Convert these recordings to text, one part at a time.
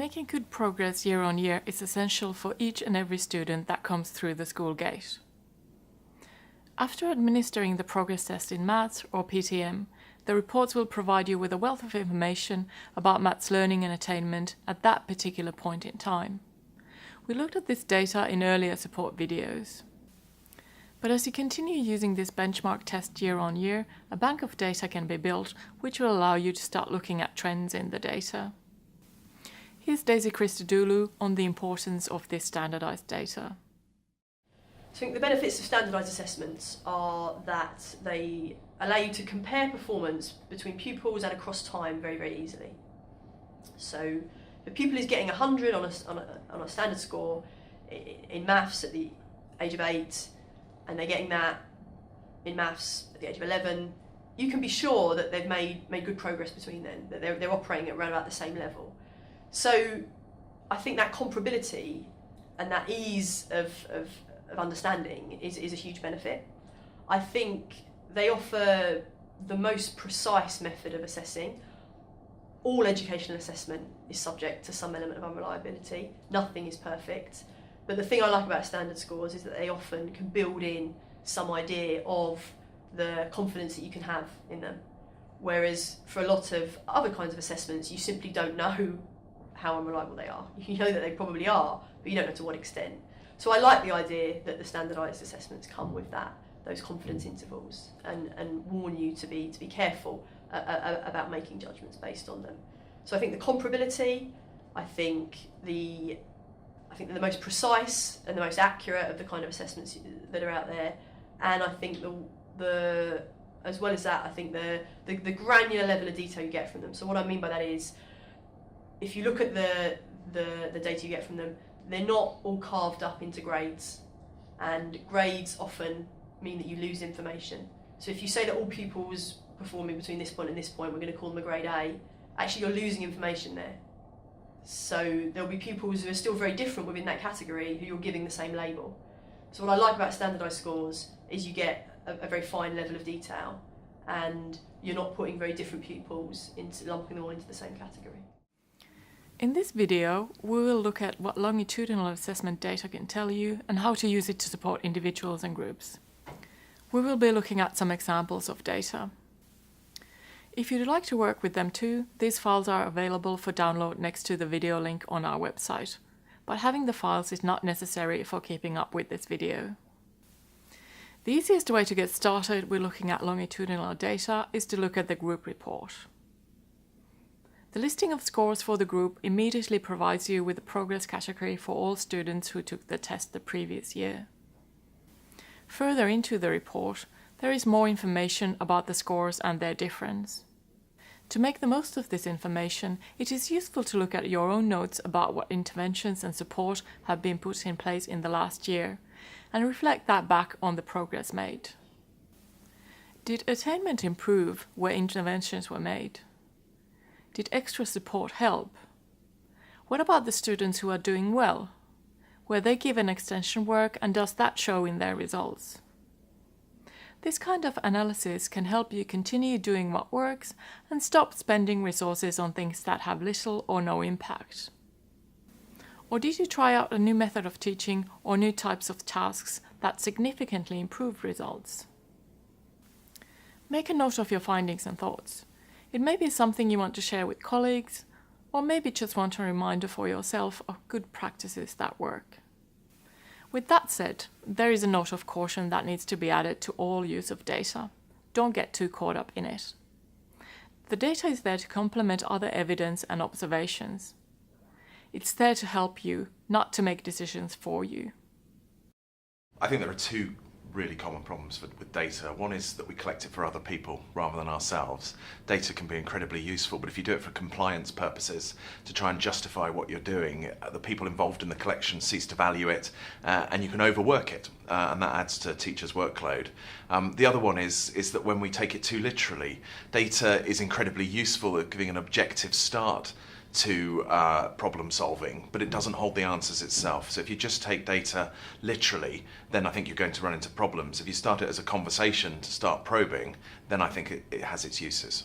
Making good progress year on year is essential for each and every student that comes through the school gate. After administering the progress test in Maths or PTM, the reports will provide you with a wealth of information about Maths learning and attainment at that particular point in time. We looked at this data in earlier support videos. But as you continue using this benchmark test year on year, a bank of data can be built which will allow you to start looking at trends in the data. Here's Daisy Christodoulou on the importance of this standardised data. I think the benefits of standardised assessments are that they allow you to compare performance between pupils and across time very, very easily. So if a pupil is getting 100 on a standard score in maths at the age of 8, and they're getting that in maths at the age of 11, you can be sure that they've made good progress between then, that they're operating at around about the same level. So I think that comparability and that ease of understanding is a huge benefit. I think they offer the most precise method of assessing. All educational assessment is subject to some element of unreliability. Nothing is perfect. But the thing I like about standard scores is that they often can build in some idea of the confidence that you can have in them. Whereas for a lot of other kinds of assessments, you simply don't know how unreliable they are. You know that they probably are, but you don't know to what extent. So I like the idea that the standardised assessments come with those confidence intervals and warn you to be careful about making judgments based on them. So I think the comparability, I think they're the most precise and the most accurate of the kind of assessments that are out there, and I think as well as that, I think the granular level of detail you get from them. So what I mean by that is, if you look at the data you get from them, they're not all carved up into grades, and grades often mean that you lose information. So if you say that all pupils performing between this point and this point, we're going to call them a grade A, actually you're losing information there. So there'll be pupils who are still very different within that category who you're giving the same label. So what I like about standardised scores is you get a very fine level of detail, and you're not putting very different pupils lumping them all into the same category. In this video, we will look at what longitudinal assessment data can tell you and how to use it to support individuals and groups. We will be looking at some examples of data. If you'd like to work with them too, these files are available for download next to the video link on our website, but having the files is not necessary for keeping up with this video. The easiest way to get started with looking at longitudinal data is to look at the group report. The listing of scores for the group immediately provides you with the progress category for all students who took the test the previous year. Further into the report, there is more information about the scores and their difference. To make the most of this information, it is useful to look at your own notes about what interventions and support have been put in place in the last year, and reflect that back on the progress made. Did attainment improve where interventions were made? Did extra support help? What about the students who are doing well? Were they given extension work, and does that show in their results? This kind of analysis can help you continue doing what works and stop spending resources on things that have little or no impact. Or did you try out a new method of teaching or new types of tasks that significantly improved results? Make a note of your findings and thoughts. It may be something you want to share with colleagues, or maybe just want a reminder for yourself of good practices that work. With that said, there is a note of caution that needs to be added to all use of data. Don't get too caught up in it. The data is there to complement other evidence and observations. It's there to help you, not to make decisions for you. I think there are two really common problems with data. One is that we collect it for other people rather than ourselves. Data can be incredibly useful, but if you do it for compliance purposes, to try and justify what you're doing, the people involved in the collection cease to value it, and you can overwork it, and that adds to teachers' workload. The other one is that when we take it too literally, data is incredibly useful at giving an objective start to problem solving, but it doesn't hold the answers itself. So if you just take data literally, then I think you're going to run into problems. If you start it as a conversation to start probing, then I think it has its uses.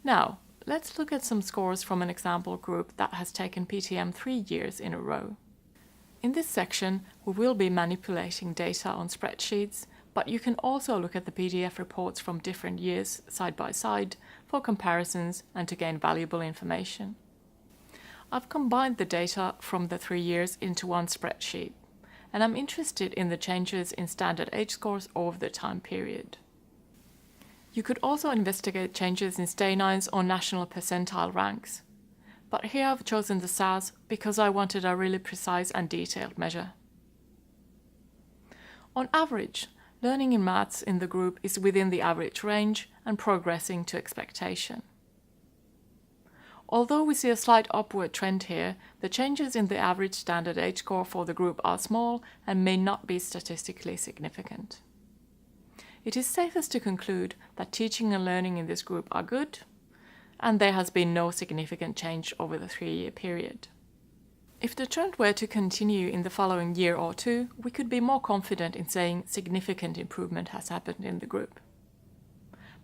Now, let's look at some scores from an example group that has taken PTM 3 years in a row. In this section, we will be manipulating data on spreadsheets, but you can also look at the PDF reports from different years side by side for comparisons and to gain valuable information. I've combined the data from the 3 years into one spreadsheet, and I'm interested in the changes in standard age scores over the time period. You could also investigate changes in stay-nines or national percentile ranks, but here I've chosen the SAS because I wanted a really precise and detailed measure. On average, learning in maths in the group is within the average range and progressing to expectation. Although we see a slight upward trend here, the changes in the average standard age score for the group are small and may not be statistically significant. It is safest to conclude that teaching and learning in this group are good, and there has been no significant change over the 3-year period. If the trend were to continue in the following year or two, we could be more confident in saying significant improvement has happened in the group.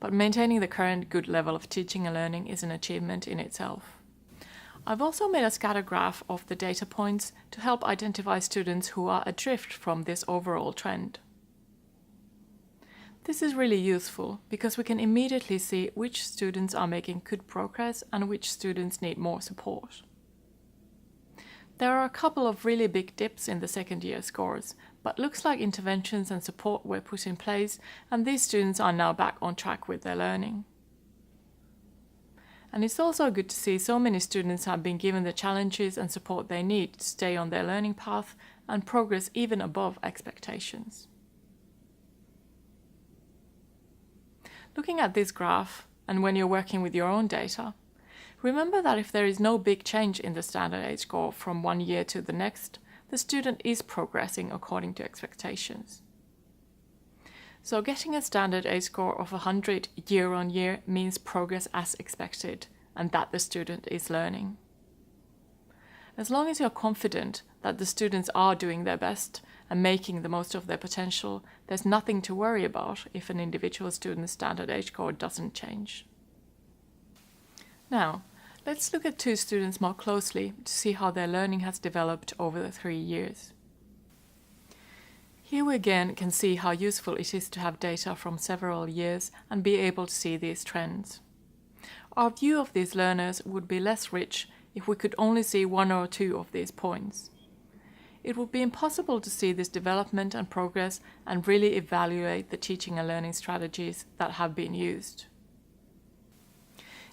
But maintaining the current good level of teaching and learning is an achievement in itself. I've also made a scatter graph of the data points to help identify students who are adrift from this overall trend. This is really useful because we can immediately see which students are making good progress and which students need more support. There are a couple of really big dips in the second year scores, but looks like interventions and support were put in place and these students are now back on track with their learning. And it's also good to see so many students have been given the challenges and support they need to stay on their learning path and progress even above expectations. Looking at this graph, and when you're working with your own data, remember that if there is no big change in the standard age score from one year to the next, the student is progressing according to expectations. So getting a standard age score of 100 year on year means progress as expected, and that the student is learning. As long as you're confident that the students are doing their best and making the most of their potential, there's nothing to worry about if an individual student's standard age score doesn't change. Now, let's look at 2 students more closely to see how their learning has developed over the 3 years. Here we again can see how useful it is to have data from several years and be able to see these trends. Our view of these learners would be less rich if we could only see 1 or 2 of these points. It would be impossible to see this development and progress and really evaluate the teaching and learning strategies that have been used.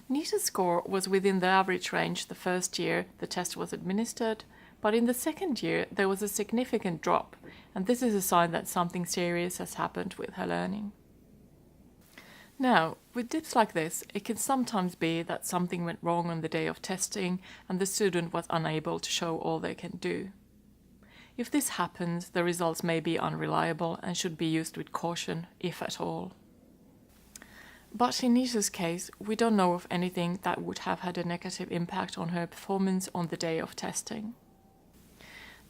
NITA's score was within the average range the first year the test was administered, but in the second year there was a significant drop, and this is a sign that something serious has happened with her learning. Now, with dips like this, it can sometimes be that something went wrong on the day of testing and the student was unable to show all they can do. If this happens, the results may be unreliable and should be used with caution, if at all. But in Nita's case, we don't know of anything that would have had a negative impact on her performance on the day of testing.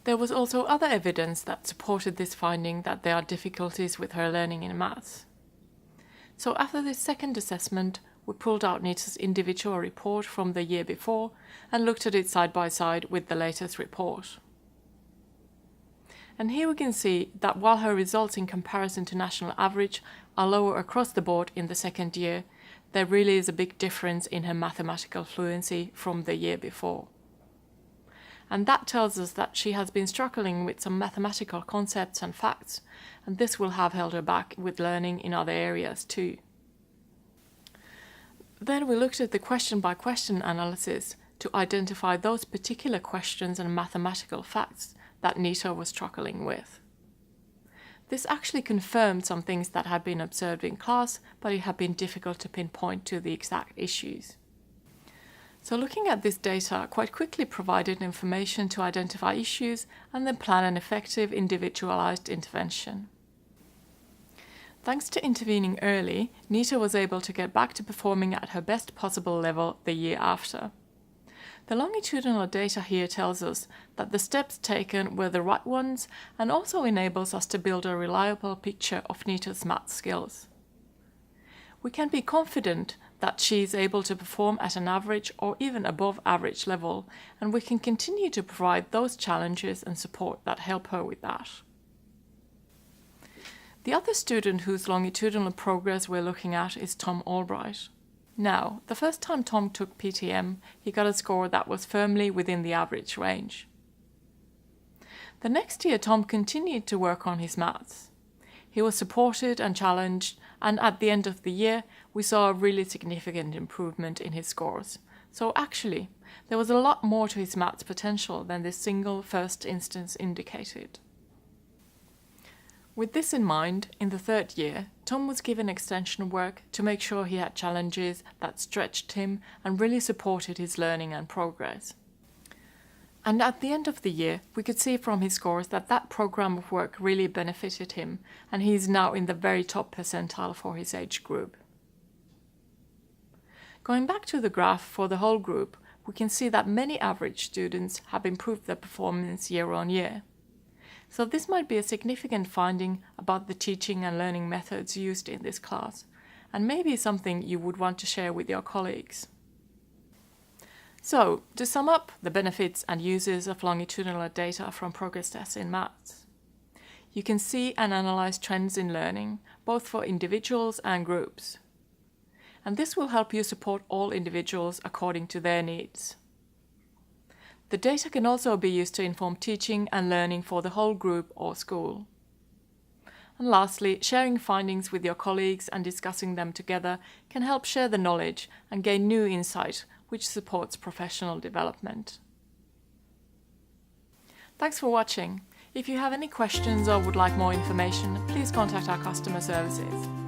There was also other evidence that supported this finding that there are difficulties with her learning in maths. So after this second assessment, we pulled out Nita's individual report from the year before and looked at it side by side with the latest report. And here we can see that while her results in comparison to national average are lower across the board in the second year, there really is a big difference in her mathematical fluency from the year before. And that tells us that she has been struggling with some mathematical concepts and facts, and this will have held her back with learning in other areas too. Then we looked at the question-by-question analysis to identify those particular questions and mathematical facts that Nita was struggling with. This actually confirmed some things that had been observed in class, but it had been difficult to pinpoint to the exact issues. So looking at this data quite quickly provided information to identify issues and then plan an effective individualized intervention. Thanks to intervening early, Nita was able to get back to performing at her best possible level the year after. The longitudinal data here tells us that the steps taken were the right ones and also enables us to build a reliable picture of Nita's math skills. We can be confident that she is able to perform at an average or even above average level, and we can continue to provide those challenges and support that help her with that. The other student whose longitudinal progress we're looking at is Tom Albright. Now, the first time Tom took PTM, he got a score that was firmly within the average range. The next year, Tom continued to work on his maths. He was supported and challenged, and at the end of the year, we saw a really significant improvement in his scores. So actually, there was a lot more to his maths potential than this single first instance indicated. With this in mind, in the third year, Tom was given extension work to make sure he had challenges that stretched him and really supported his learning and progress. And at the end of the year, we could see from his scores that that program of work really benefited him, and he is now in the very top percentile for his age group. Going back to the graph for the whole group, we can see that many average students have improved their performance year on year. So this might be a significant finding about the teaching and learning methods used in this class, and maybe something you would want to share with your colleagues. So, to sum up the benefits and uses of longitudinal data from progress tests in maths, you can see and analyze trends in learning, both for individuals and groups. And this will help you support all individuals according to their needs. The data can also be used to inform teaching and learning for the whole group or school. And lastly, sharing findings with your colleagues and discussing them together can help share the knowledge and gain new insight, which supports professional development. Thanks for watching. If you have any questions or would like more information, please contact our customer services.